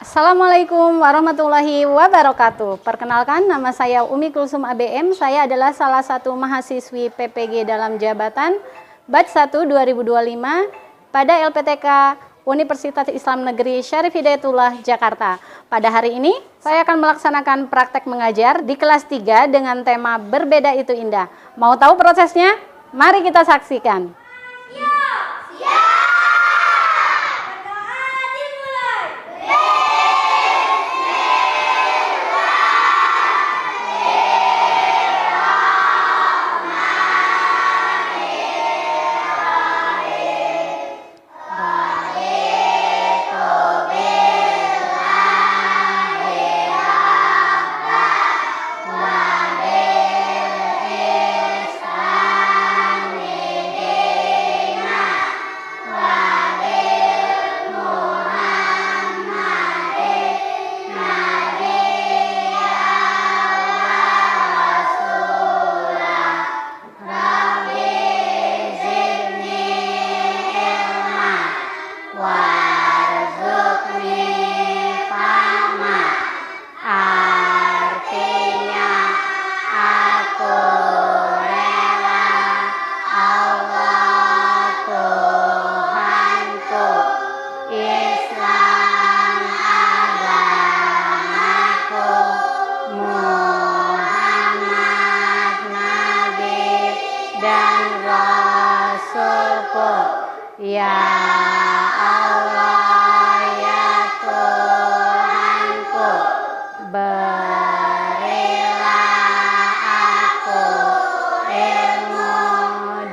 Assalamualaikum warahmatullahi wabarakatuh. Perkenalkan, nama saya Umi Kulsum ABM. Saya adalah salah satu mahasiswi PPG dalam jabatan Batch 1 2025 pada LPTK Universitas Islam Negeri Syarif Hidayatullah Jakarta. Pada hari ini, saya akan melaksanakan praktek mengajar di kelas 3 dengan tema Berbeda Itu Indah. Mau tahu prosesnya? Mari kita saksikan. Ya Allah, ya Tuhanku, berilah aku ilmu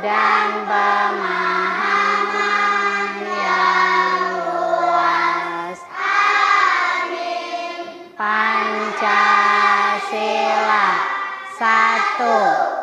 dan pemahaman yang luas. Amin. Pancasila 1.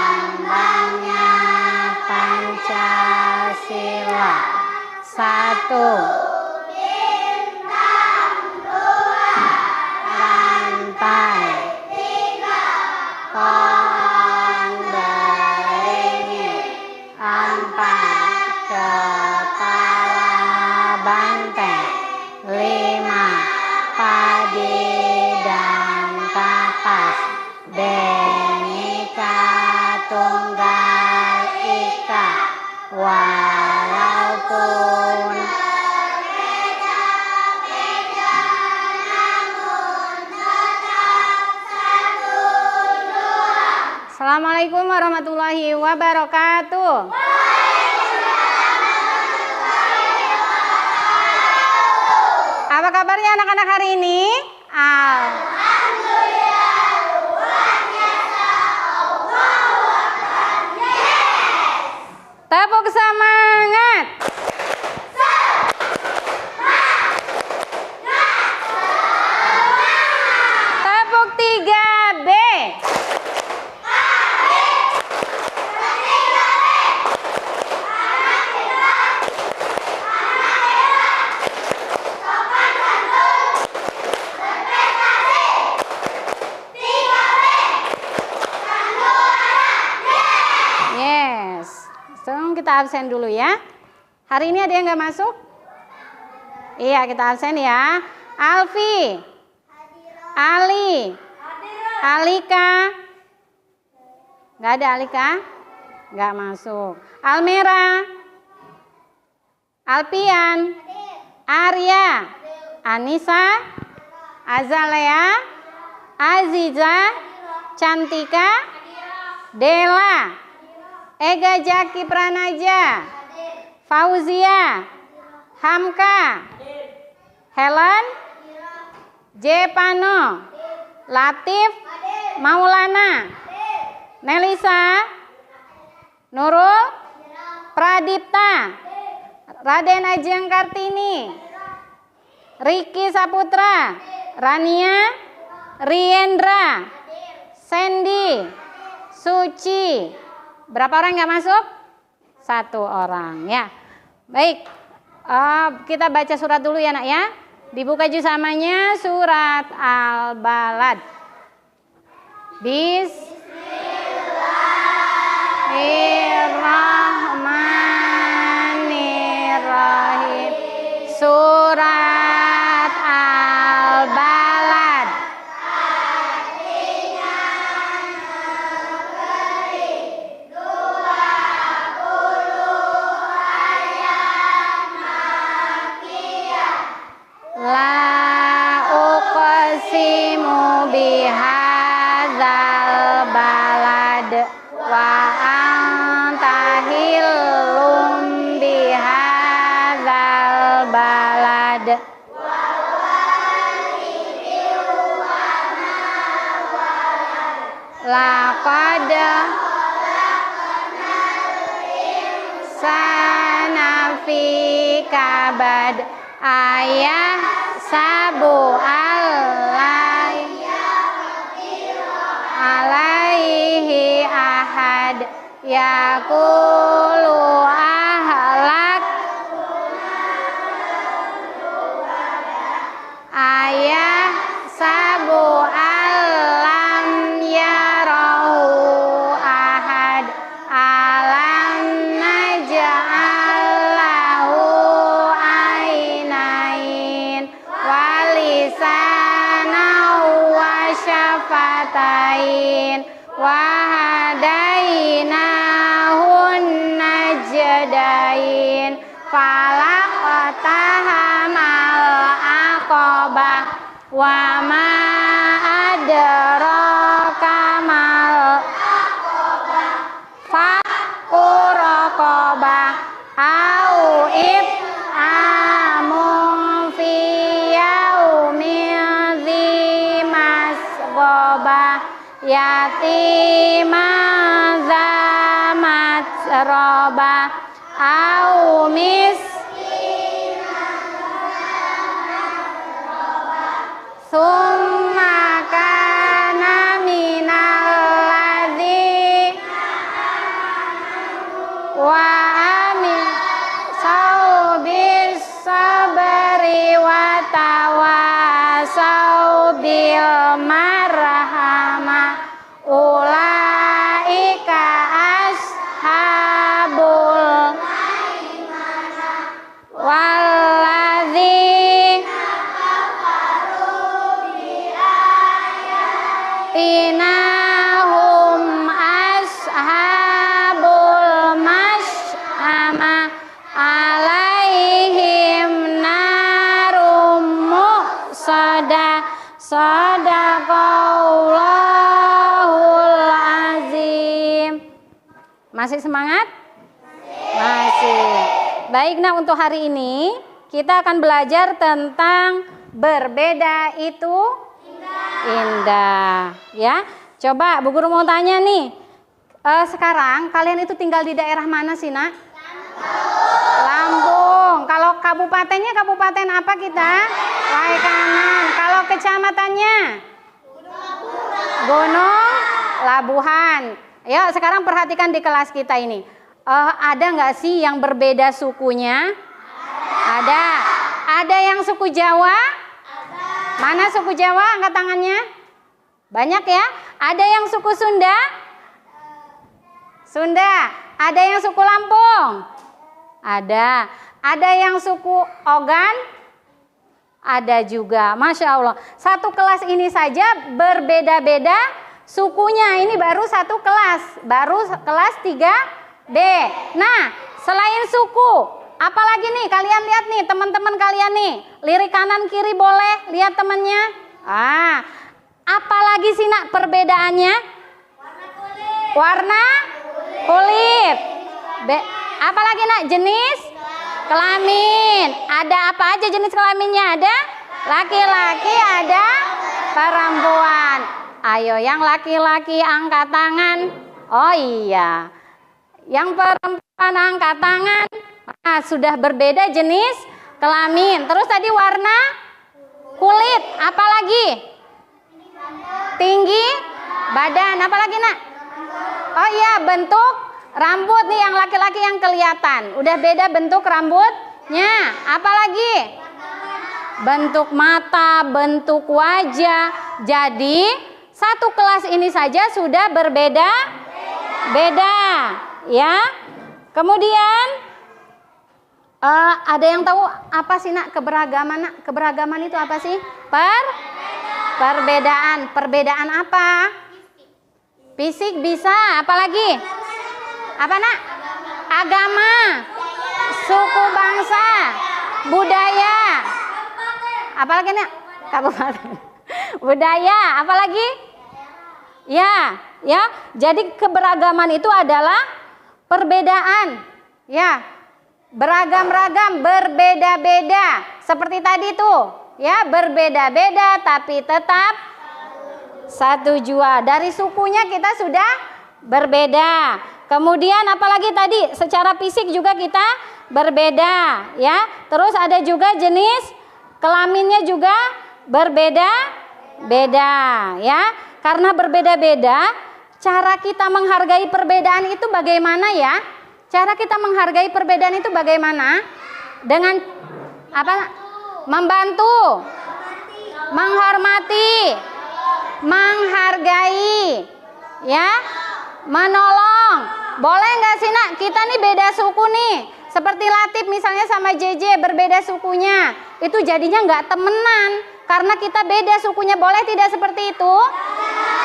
Lambangnya Pancasila 1. Bintang 2. Rantai 3. Pohon beringin 4. Kepala banteng 5. Padi dan kapas Bhinneka Tunggal Ika. Walaupun berbeda-beda namun tetap satu jua. Assalamualaikum warahmatullahi wabarakatuh. Apa kabarnya anak-anak hari ini? Tepuk semangat. Tepuk 3B. Kita absen dulu ya. Hari ini ada yang nggak masuk? Iya, kita absen ya. Alfi, Ali, Alika, nggak ada Alika? Nggak masuk. Almera, Alpian, Arya, Anissa, Azalea, Aziza, Cantika, Dela, Ega Jaki Pranaja, Fauzia, Hamka, Helen, Jepano, Latif, Maulana, Nelisa, Nurul, Pradipta, Raden Ajeng Kartini, Riki Saputra, Rania, Riendra, Sandy, Suci. Berapa orang nggak masuk? 1 orang ya. Baik, kita baca surat dulu ya nak ya. Dibuka juz amanya surat Al-Balad. Bismillahirrahmanirrahim. Surat Al-Balad. La uqsimu bihadzal balad wa anta hillum bihadzal balad. Laqad sana fi kabad ayah sabu alaihi ahad yaqulu ahlak ayah sabu alam yarahu ahad alam naj'allahu ainain walisanan wa syafatain wa hadainahun najdain falaqtahamal aqabah wa ma adraka mal faquraqabah au amun fi yaumin dzi masghobah yatiman dza matrobah au summa kana minal ladzi wa amin saubis sabri wa tawasau bil marhamah ulaika ashabul walladzi inahum ashabul mash'amah alaihim narum muqsadah sadaqallahul azim. Masih semangat? Masih. Baik, nah untuk hari ini kita akan belajar tentang berbeda itu indah, ya. Coba Bu Guru mau tanya nih, sekarang kalian itu tinggal di daerah mana sih nak? Lampung. Kalau kabupatennya kabupaten apa kita? Waikanan. Kalau kecamatannya? Gunung Labuhan. Ya, sekarang perhatikan di kelas kita ini. Ada nggak sih yang berbeda sukunya? Ada. Ada yang suku Jawa? Mana suku Jawa? Angkat tangannya. Banyak ya. Ada yang suku Sunda? Sunda. Ada yang suku Lampung? Ada. Ada yang suku Ogan? Ada juga. Masya Allah. Satu kelas ini saja berbeda-beda sukunya. Ini baru satu kelas. Baru kelas 3 B. Nah, selain suku, apalagi nih kalian lihat nih teman-teman kalian nih, lirik kanan kiri boleh lihat temannya. Apalagi sih nak perbedaannya? Warna kulit. B. Apalagi nak? Jenis kelamin. Ada apa aja jenis kelaminnya? Ada laki-laki, ada perempuan. Ayo yang laki-laki angkat tangan. Oh iya. Yang perempuan angkat tangan. Nah, sudah berbeda jenis kelamin. Terus tadi warna kulit. Apalagi? Tinggi badan. Apalagi nak? Oh iya, bentuk rambut nih yang laki-laki yang kelihatan. Udah beda bentuk rambutnya. Apalagi? Bentuk mata, bentuk wajah. Jadi satu kelas ini saja sudah berbeda-beda, ya. Kemudian ada yang tahu apa sih nak keberagaman? Nak, keberagaman itu apa sih? Perbedaan. Perbedaan apa? Fisik bisa. Apalagi? Apa nak? Agama, suku bangsa, budaya. Apalagi nak? Kabupaten. Budaya. Apalagi? Ya. Jadi keberagaman itu adalah perbedaan. Ya. Beragam-ragam, berbeda-beda. Seperti tadi tuh, ya, berbeda-beda tapi tetap satu jua. Dari sukunya kita sudah berbeda. Kemudian apalagi tadi? Secara fisik juga kita berbeda, ya. Terus ada juga jenis kelaminnya juga berbeda-beda, ya. Karena berbeda-beda, cara kita menghargai perbedaan itu bagaimana ya? Cara kita menghargai perbedaan itu bagaimana? Dengan apa? Membantu, menghormati, menghargai, ya, menolong. Boleh nggak sih nak? Kita nih beda suku nih. Seperti Latif misalnya sama JJ berbeda sukunya. Itu jadinya nggak temenan. Karena kita beda sukunya. Boleh tidak seperti itu?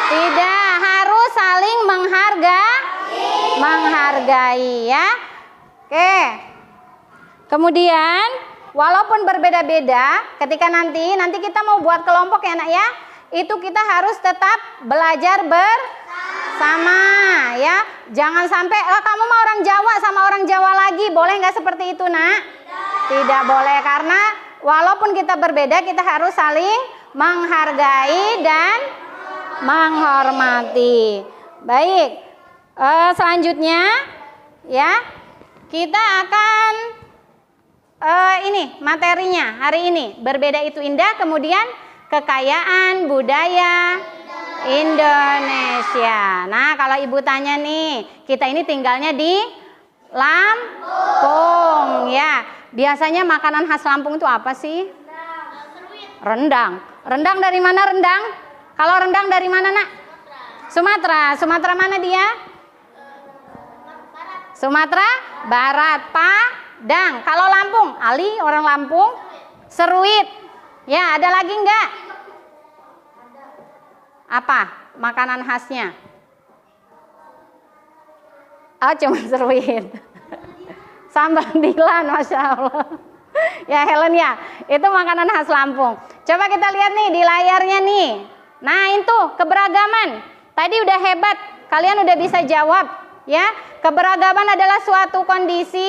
Tidak. Harus saling menghargai, ya. Oke. Kemudian walaupun berbeda-beda, ketika nanti kita mau buat kelompok ya nak ya, itu kita harus tetap belajar bersama, ya. Jangan sampai kamu mau orang Jawa sama orang Jawa lagi, boleh nggak seperti itu nak? Tidak boleh, karena walaupun kita berbeda kita harus saling menghargai dan menghormati. Baik, selanjutnya ya kita akan ini materinya hari ini, berbeda itu indah. Kemudian kekayaan budaya Indonesia. Nah, kalau ibu tanya nih, kita ini tinggalnya di Lampung, ya. Biasanya makanan khas Lampung itu apa sih? Rendang. Rendang dari mana rendang? Kalau rendang dari mana nak? Sumatera. Sumatera mana dia? Sumatera Barat. Padang. Kalau Lampung, Ali orang Lampung, seruit. Ya, ada lagi enggak? Apa makanan khasnya? Oh, cuma seruit. Sambal dilan, Masya Allah. Ya Helen ya, itu makanan khas Lampung. Coba kita lihat nih di layarnya nih. Nah itu keberagaman. Tadi udah hebat, kalian udah bisa jawab. Ya, keberagaman adalah suatu kondisi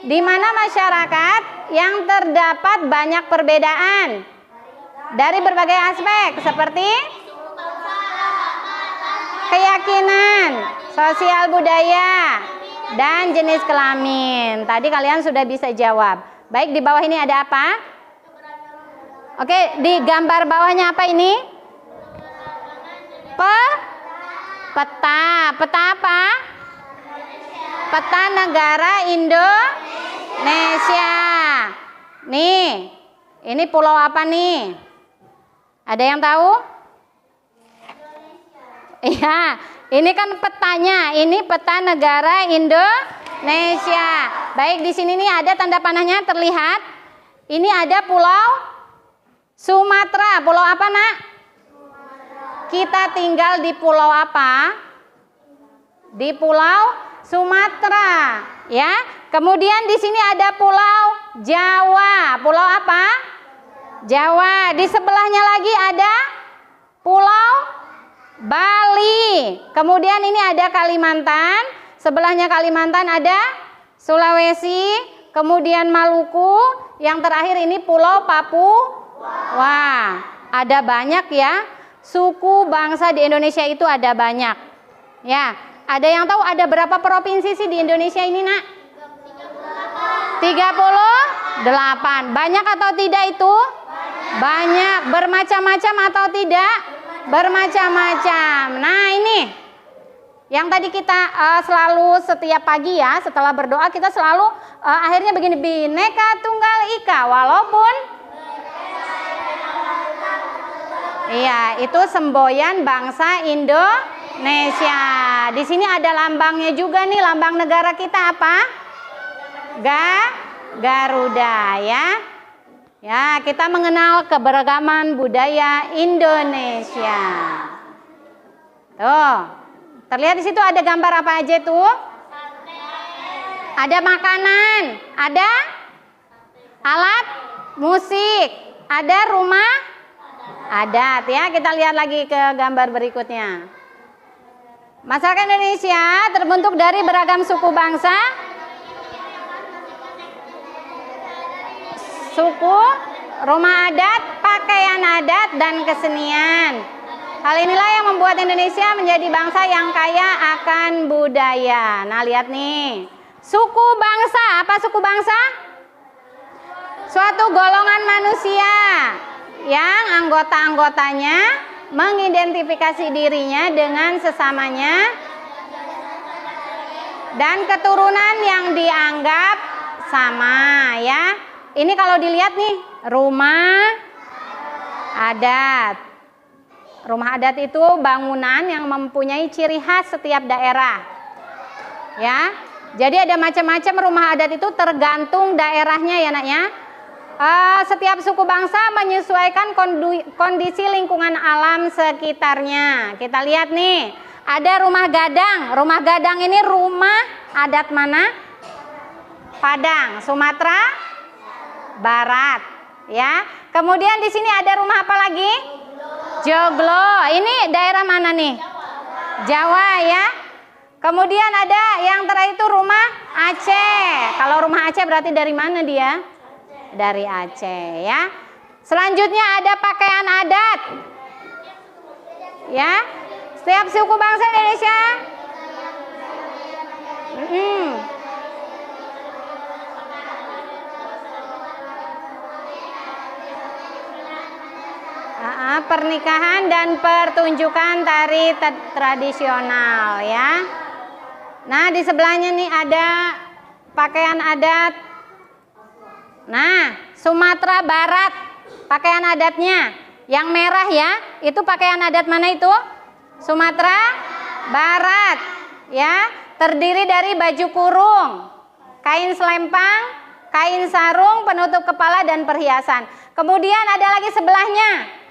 di mana masyarakat yang terdapat banyak perbedaan dari berbagai aspek seperti keyakinan, sosial budaya, dan jenis kelamin. Tadi kalian sudah bisa jawab. Baik, di bawah ini ada apa? Oke, di gambar bawahnya apa ini? Peta. Peta apa? Peta negara Indonesia. Nih, ini pulau apa nih? Ada yang tahu? Iya, ini kan petanya. Ini peta negara Indonesia. Baik, di sini nih ada tanda panahnya terlihat. Ini ada pulau Sumatera. Pulau apa nak? Kita tinggal di pulau apa? Di pulau Sumatera, ya. Kemudian di sini ada Pulau Jawa. Pulau apa? Jawa. Di sebelahnya lagi ada Pulau Bali. Kemudian ini ada Kalimantan. Sebelahnya Kalimantan ada Sulawesi. Kemudian Maluku. Yang terakhir ini Pulau Papua. Wah, ada banyak ya. Suku bangsa di Indonesia itu ada banyak. Ya, ada yang tahu ada berapa provinsi sih di Indonesia ini, Nak? 38. Banyak atau tidak itu? Banyak. Bermacam-macam atau tidak? Bermacam-macam. Nah, ini yang tadi kita selalu setiap pagi ya, setelah berdoa kita selalu akhirnya begini, Bhinneka Tunggal Ika, walaupun iya, itu semboyan bangsa Indonesia. Di sini ada lambangnya juga nih, lambang negara kita apa? Garuda ya. Ya, kita mengenal keberagaman budaya Indonesia. Tuh. Terlihat di situ ada gambar apa aja tuh? Ada makanan, ada alat musik, ada rumah adat ya. Kita lihat lagi ke gambar berikutnya. Masyarakat Indonesia terbentuk dari beragam suku bangsa, suku, rumah adat, pakaian adat, dan kesenian. Hal inilah yang membuat Indonesia menjadi bangsa yang kaya akan budaya. Nah, lihat nih. Suku bangsa, apa suku bangsa? Suatu golongan manusia yang anggota-anggotanya mengidentifikasi dirinya dengan sesamanya dan keturunan yang dianggap sama ya. Ini kalau dilihat nih, rumah adat. Rumah adat itu bangunan yang mempunyai ciri khas setiap daerah. Ya. Jadi ada macam-macam rumah adat itu tergantung daerahnya ya, Nak ya. Setiap suku bangsa menyesuaikan kondisi lingkungan alam sekitarnya. Kita lihat nih, ada rumah gadang. Rumah gadang ini rumah adat mana? Padang, Sumatera Barat, ya. Kemudian di sini ada rumah apa lagi? Joglo. Ini daerah mana nih? Jawa ya. Kemudian ada yang terakhir itu rumah Aceh. Kalau rumah Aceh berarti dari mana dia? Dari Aceh ya. Selanjutnya ada pakaian adat. Ya. Setiap suku bangsa Indonesia pernikahan dan pertunjukan tari tradisional ya. Nah, di sebelahnya nih ada pakaian adat. Nah, Sumatera Barat pakaian adatnya yang merah ya, itu pakaian adat mana itu? Sumatera Barat ya, terdiri dari baju kurung, kain selempang, kain sarung, penutup kepala dan perhiasan. Kemudian ada lagi sebelahnya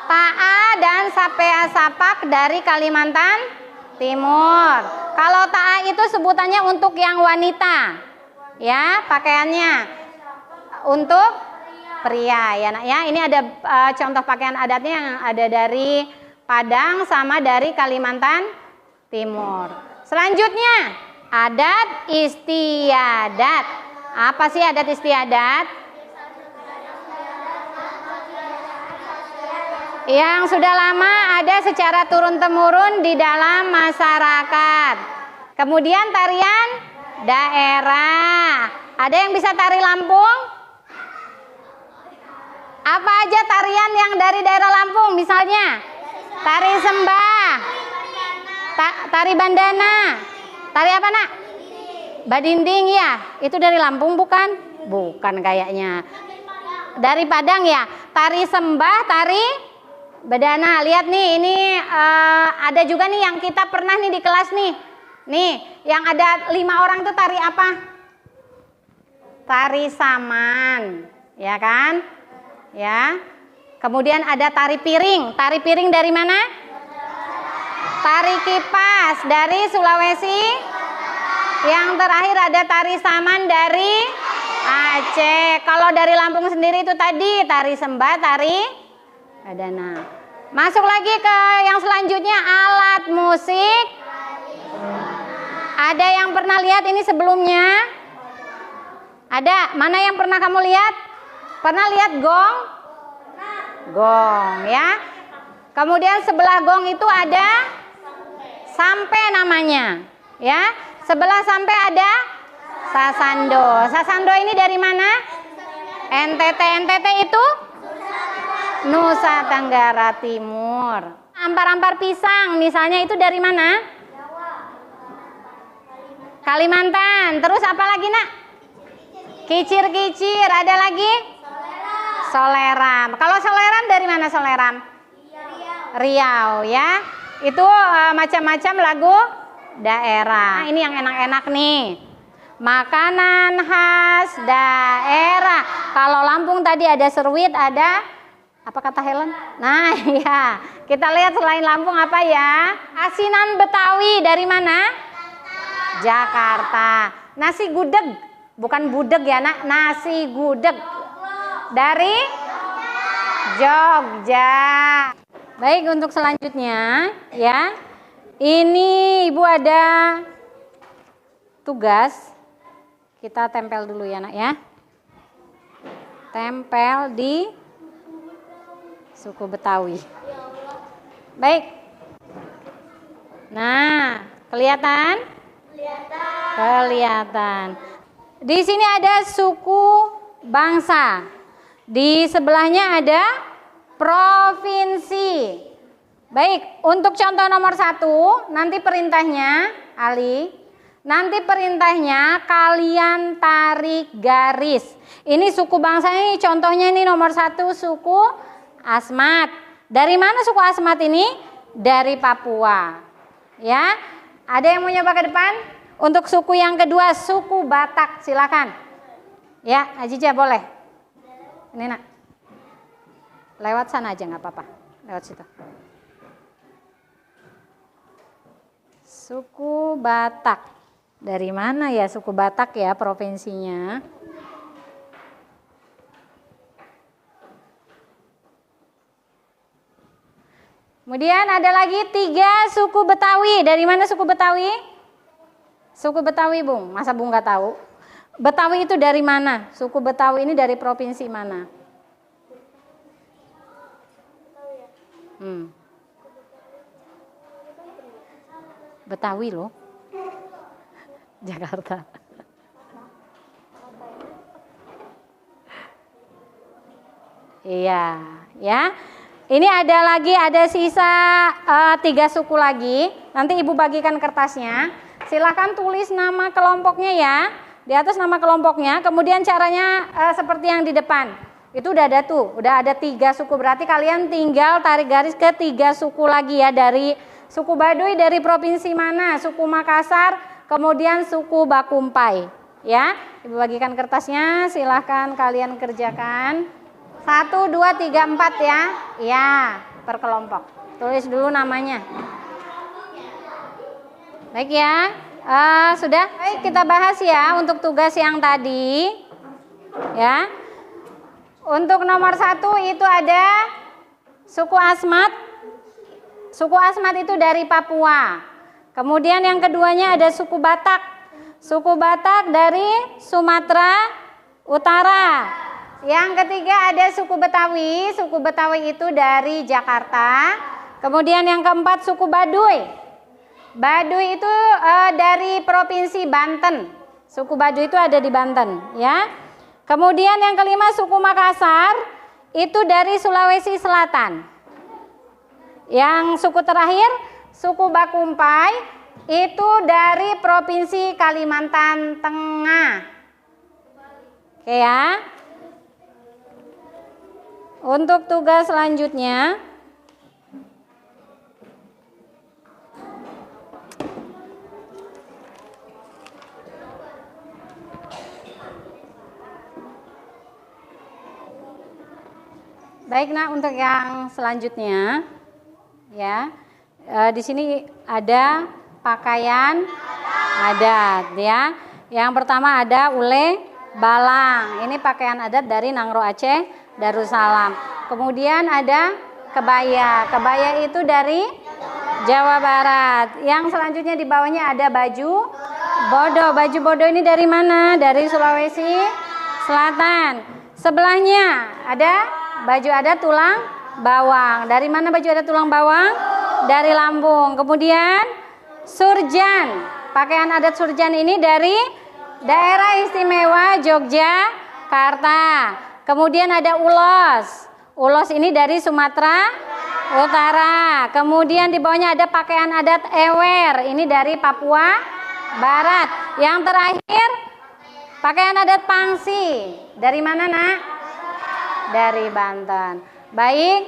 Ta'a dan Sapea Sapak dari Kalimantan Timur. Kalau Ta'a itu sebutannya untuk yang wanita, ya pakaiannya untuk pria ya, Nak ya. Ini ada contoh pakaian adatnya yang ada dari Padang sama dari Kalimantan Timur. Selanjutnya adat istiadat. Apa sih adat istiadat? Yang sudah lama ada secara turun-temurun di dalam masyarakat. Kemudian tarian daerah. Ada yang bisa tari Lampung? Apa aja tarian yang dari daerah Lampung? Misalnya tari sembah, tari bandana, tari apa, Nak? Badinding ya. Itu dari Lampung bukan? Bukan kayaknya. Dari Padang ya. Tari sembah, tari badana. Lihat nih, ini ada juga nih yang kita pernah nih di kelas nih. Nih, yang ada 5 orang tuh tari apa? Tari saman, ya kan? Ya. Kemudian ada tari piring. Tari piring dari mana? Tari Kipas dari Sulawesi. Yang terakhir ada Tari Saman dari Aceh. Kalau dari Lampung sendiri itu tadi Tari Sembah, Tari Badana. Masuk lagi ke yang selanjutnya, alat musik. Ada yang pernah lihat ini sebelumnya? Ada? Mana yang pernah kamu lihat? Pernah lihat gong? Gong ya. Kemudian sebelah gong itu ada sampe namanya, ya. Sebelah sampe ada sasando. Sasando ini dari mana? NTT. NTT itu Nusa Tenggara Timur. Ampar-ampar pisang misalnya itu dari mana? Kalimantan. Terus apa lagi, Nak? Kicir-kicir. Ada lagi? Soleram. Kalau soleram dari mana soleram? Riau ya. Itu macam-macam lagu daerah. Nah, ini yang enak-enak nih. Makanan khas daerah. Kalau Lampung tadi ada seruit, ada apa kata Helen? Nah, ya. Kita lihat selain Lampung apa ya? Asinan Betawi dari mana? Jakarta. Nasi gudeg, bukan budeg ya, Nak. Nasi gudeg dari Jogja. Baik, untuk selanjutnya ya. Ini Ibu ada tugas. Kita tempel dulu ya, Nak ya. Tempel di suku Betawi. Baik. Nah, kelihatan? Kelihatan. Di sini ada suku bangsa. Di sebelahnya ada provinsi. Baik, untuk contoh nomor 1, nanti perintahnya, Ali, nanti perintahnya kalian tarik garis. Ini suku bangsa ini, contohnya ini nomor 1 suku Asmat. Dari mana suku Asmat ini? Dari Papua. Ya, ada yang mau nyoba ke depan? Untuk suku yang kedua, suku Batak, silakan. Ya, Ajija boleh. Ini Nak. Lewat sana aja nggak apa-apa. Lewat situ. Suku Batak. Dari mana ya suku Batak ya provinsinya? Kemudian ada lagi 3 suku Betawi. Dari mana suku Betawi? Suku Betawi, Bung. Masa Bung nggak tahu? Betawi itu dari mana? Suku Betawi ini dari provinsi mana? Betawi loh. Jakarta. Iya, ya. Ini ada sisa 3 suku lagi. Nanti Ibu bagikan kertasnya. Silahkan tulis nama kelompoknya ya. Di atas nama kelompoknya. Kemudian caranya seperti yang di depan. Itu udah ada tuh. Udah ada 3 suku. Berarti kalian tinggal tarik garis ke 3 suku lagi ya. Dari suku Baduy dari provinsi mana? Suku Makassar. Kemudian suku Bakumpai. Ya. Ibu bagikan kertasnya. Silahkan kalian kerjakan. 1, 2, 3, 4 ya. Ya, per kelompok. Tulis dulu namanya. Baik ya. Sudah. Baik, kita bahas ya untuk tugas yang tadi. Ya. Untuk nomor 1 itu ada suku Asmat. Suku Asmat itu dari Papua. Kemudian yang keduanya ada suku Batak. Suku Batak dari Sumatera Utara. Yang ketiga ada suku Betawi. Suku Betawi itu dari Jakarta. Kemudian yang keempat suku Baduy. Baduy itu dari provinsi Banten. Suku Baduy itu ada di Banten, ya. Kemudian yang kelima suku Makassar itu dari Sulawesi Selatan. Yang suku terakhir suku Bakumpai itu dari provinsi Kalimantan Tengah. Oke ya. Untuk tugas selanjutnya, baik, nah untuk yang selanjutnya, ya, Di sini ada pakaian adat ya. Yang pertama ada ule balang. Ini pakaian adat dari Nangro Aceh Darussalam. Kemudian ada kebaya. Kebaya itu dari Jawa Barat. Yang selanjutnya di bawahnya ada baju bodo. Baju bodo ini dari mana? Dari Sulawesi Selatan. Sebelahnya ada baju adat tulang bawang. Dari mana baju adat tulang bawang? Dari Lampung. Kemudian surjan. Pakaian adat surjan ini dari Daerah Istimewa Yogyakarta. Kemudian ada ulos. Ulos ini dari Sumatera Utara. Kemudian di bawahnya ada pakaian adat ewer. Ini dari Papua Barat. Yang terakhir pakaian adat pangsi. Dari mana, Nak? Dari Banten. Baik,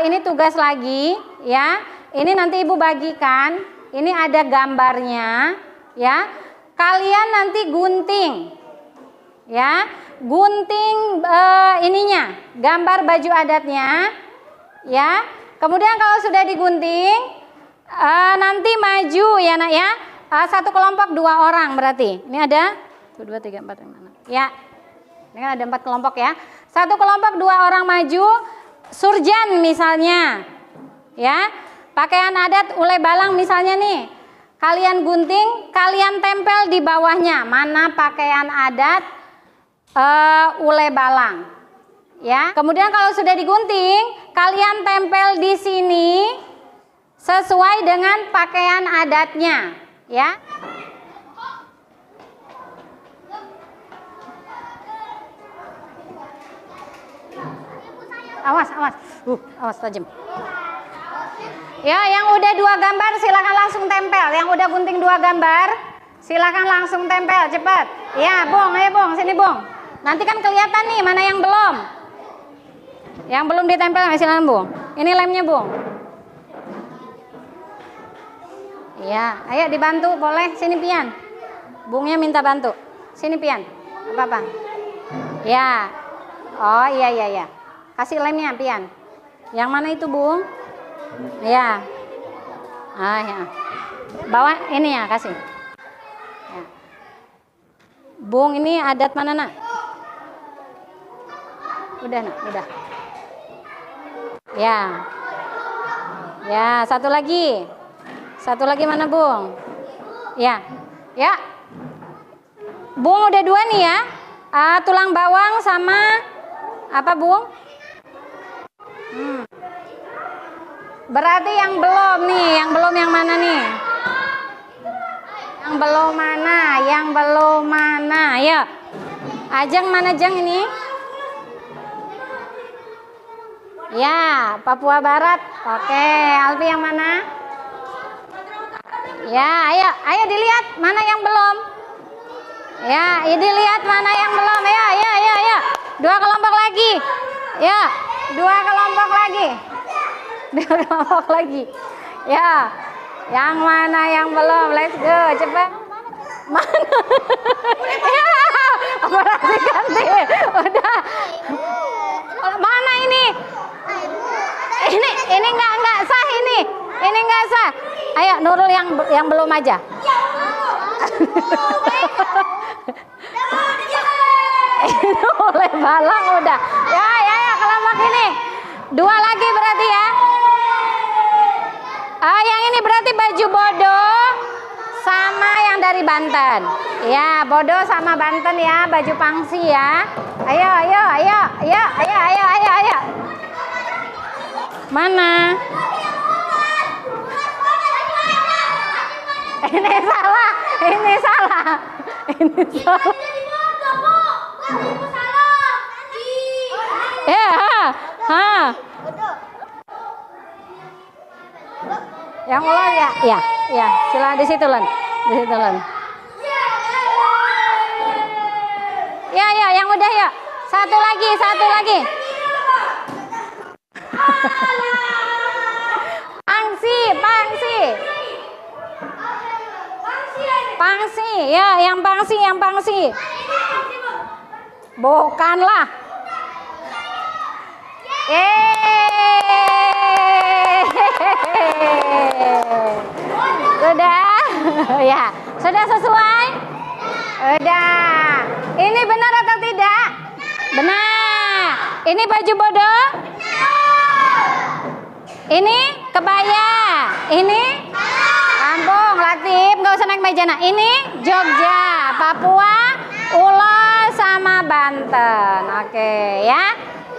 ini tugas lagi ya. Ini nanti Ibu bagikan. Ini ada gambarnya ya. Kalian nanti gunting ya. Gunting ininya, gambar baju adatnya ya. Kemudian kalau sudah digunting nanti maju ya, Nak ya. Satu kelompok 2 orang berarti. Ini ada 1, 2, 3, 4 yang mana? Ya. Ini kan ada 4 kelompok ya. Satu kelompok 2 orang maju, surjan misalnya. Ya. Pakaian adat ule balang misalnya nih. Kalian gunting, kalian tempel di bawahnya. Mana pakaian adat ule balang. Ya. Kemudian kalau sudah digunting, kalian tempel di sini sesuai dengan pakaian adatnya, ya. Awas, awas. Awas tajam. Ya, yang udah 2 gambar silakan langsung tempel. Yang udah gunting 2 gambar, silakan langsung tempel, cepat. Ya, Bung, ayo Bung, sini Bung. Nanti kan kelihatan nih mana yang belum. Yang belum ditempel silakan Bung. Ini lemnya Bung. Ya, ayo dibantu boleh. Sini Pian. Bungnya minta bantu. Sini Pian. Apa-apa? Ya. Oh iya iya iya. Kasih lemnya Pian. Yang mana itu Bung? Ya. Ya. Bawa ini ya, kasih. Ya. Bung ini adat mana, Nak? Udah, Nak, udah. Ya. Ya, satu lagi. Satu lagi mana, Bung? Ya. Ya. Bung udah 2 nih ya. Tulang bawang sama apa, Bung? Berarti yang belum nih, yang belum yang mana nih? Yang belum mana? Yang belum mana? Ayo. Ajeng mana Jeng ini? Ya, Papua Barat. Oke, Alfi yang mana? Ya, ayo dilihat mana yang belum. Ya, dilihat mana yang belum. Ya. 2 kelompok lagi. Ya, 2 kelompok lagi. 2 kelompok lagi. Ya, yang mana yang belum? Let's go, cepat. Mana? Ya, berarti ganti. Udah. Mana ini? Ini enggak sah ini. Ini enggak sah. Ayo Nurul yang belum aja. Itu oleh balang udah. Ya kelompok ini. 2 lagi berarti ya. Yang ini berarti baju bodo sama yang dari Banten. Ya, bodo sama Banten ya, baju pangsi ya. Ayo. Mana? Ini salah. Ya, Yang ulang ya. Silakan di situ Len. Ya, yang udah ya. Satu lagi. Pangsi, ya, yang pangsi. Bukanlah. Sudah? Ya, sudah sesuai? Udah. Ini benar atau tidak? Benar. Ini baju bodoh? Ini kebaya? Ini kampung, Latif, nggak usah naik meja. Nah, ini Jogja, Papua, Ulo, sama Banten. Oke, ya.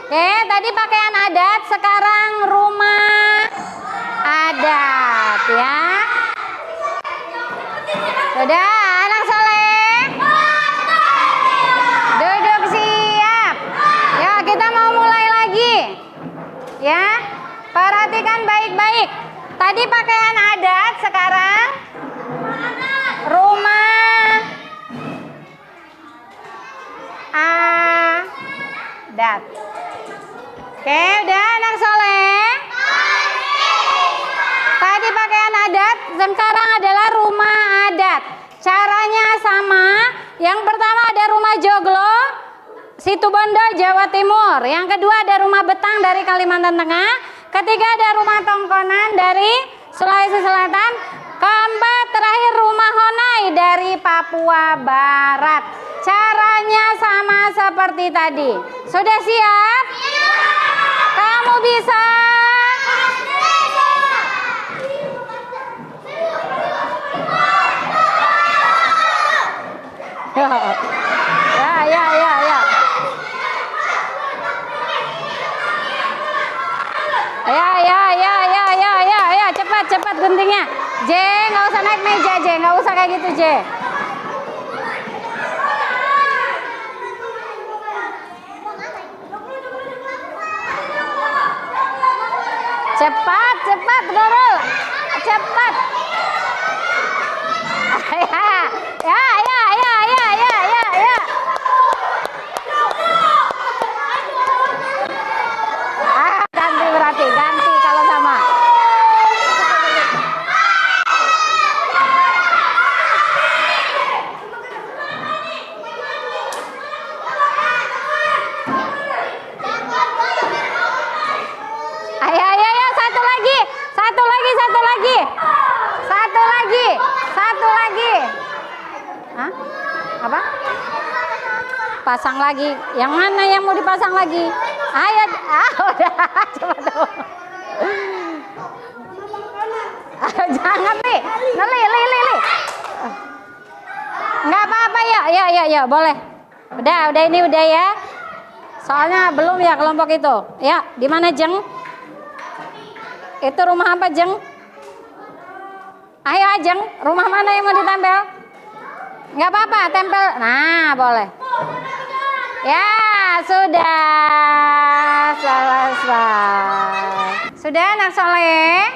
Oke, tadi pakaian adat, sekarang rumah adat, ya. Sudah, anak soleh? Duduk siap. Ya, kita mau mulai lagi. Ya, perhatikan baik-baik. Tadi pakaian adat, sekarang rumah adat. Oke, udah anak soleh? Tadi pakaian adat, sekarang adalah rumah adat. Caranya sama. Yang pertama ada rumah Joglo, Situbondo, Jawa Timur. Yang kedua ada rumah Betang dari Kalimantan Tengah. Ketiga ada rumah Tongkonan dari Sulawesi Selatan. Keempat terakhir rumah Honai dari Papua Barat. Caranya sama seperti tadi. Sudah siap? Kamu bisa? Ya. Cepat guntingnya. J, nggak usah naik meja, J, nggak usah kayak gitu, J. Cepat, Nurul. Cepat. Ya. Ganti berarti, ganti kalau sama. Satu lagi. Hah? Apa? Pasang lagi. Yang mana yang mau dipasang lagi? Ayo, udah, coba dong. Jangan nih, Li. Nggak apa-apa ya, boleh. Udah ini udah ya. Soalnya belum ya kelompok itu. Ya, di mana Jeng? Itu rumah apa Jeng? Ayo Ajeng, rumah mana yang mau ditempel? Nggak apa-apa, tempel. Nah, boleh. Ya, sudah selesai. Sudah anak soleh?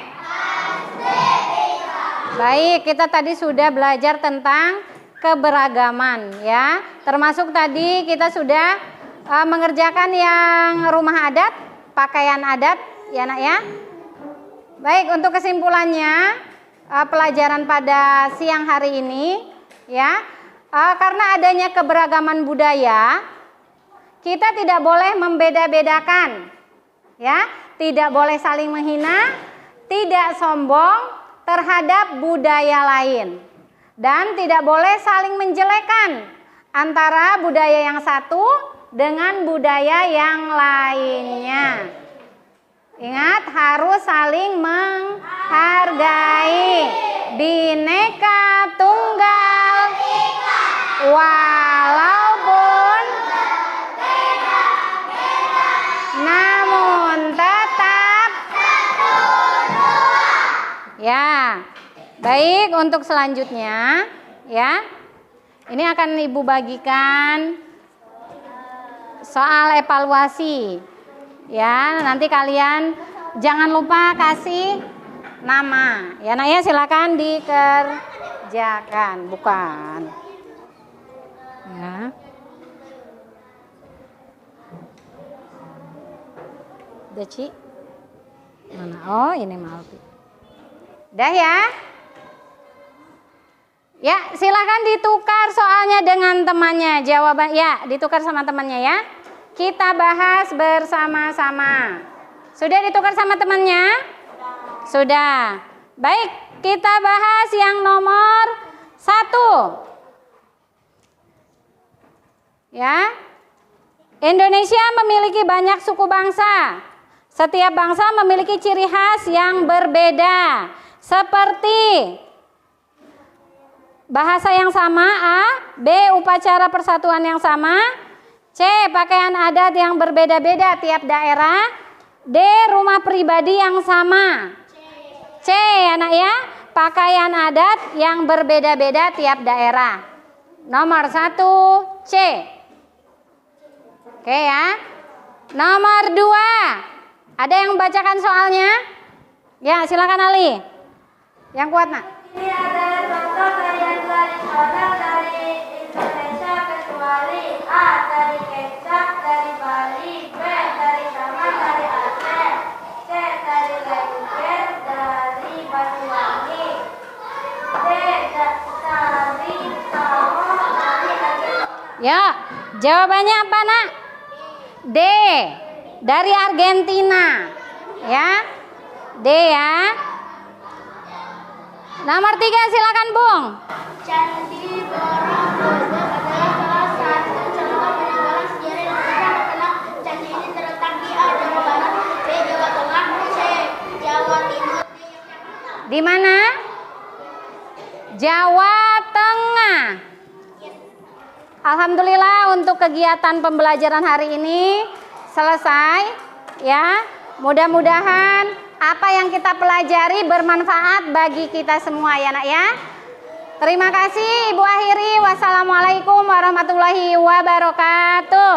Baik, kita tadi sudah belajar tentang keberagaman ya. Termasuk tadi kita sudah mengerjakan yang rumah adat, pakaian adat ya nak ya. Baik, untuk kesimpulannya pelajaran pada siang hari ini ya, karena adanya keberagaman budaya, kita tidak boleh membeda-bedakan ya, tidak boleh saling menghina, tidak sombong terhadap budaya lain, dan tidak boleh saling menjelekan antara budaya yang satu dengan budaya yang lainnya. Ingat, harus saling menghargai. Bhinneka Tunggal walaupun namun tetap ya. Baik, untuk selanjutnya ya, ini akan Ibu bagikan soal evaluasi ya. Nanti kalian jangan lupa kasih nama ya nak ya, silakan dikerjakan. Bukan ya. Deci mana? Oh, ini Malti. Dah ya. Ya, silakan ditukar soalnya dengan temannya. Jawaban ya, ditukar sama temannya ya. Kita bahas bersama-sama. Sudah ditukar sama temannya? Sudah. Baik, kita bahas yang nomor 1. Ya. Indonesia memiliki banyak suku bangsa. Setiap bangsa memiliki ciri khas yang berbeda. Seperti bahasa yang sama, A. B. Upacara persatuan yang sama. C. Pakaian adat yang berbeda-beda tiap daerah. D. Rumah pribadi yang sama. C anak ya, pakaian adat yang berbeda-beda tiap daerah. Nomor 1 C. Oke ya. Nomor 2. Ada yang membacakan soalnya? Ya, silakan Ali. Yang kuat nak. Ini adalah contoh tarian tradisional dari Indonesia kecuali A. Dari Kecak, dari Bali. B. Dari Saman, dari Aceh. C. Dari Lengger, dari Banyuwangi. D. Dari Samo, dari Aceh. Ya, jawabannya apa nak? D. Dari Argentina. Ya, D ya. Nomor 3 silakan Bung. Candi Borobudur adalah salah satu contoh peninggalan sejarah Indonesia yang terkenal. Candi ini terletak di A. Jawa Barat, B. Jawa Tengah, C. Jawa Timur, D. Yogyakarta. Di mana? Jawa Tengah. Alhamdulillah untuk kegiatan pembelajaran hari ini selesai ya. Mudah-mudahan apa yang kita pelajari bermanfaat bagi kita semua ya nak ya. Terima kasih Ibu akhiri. Wassalamualaikum warahmatullahi wabarakatuh.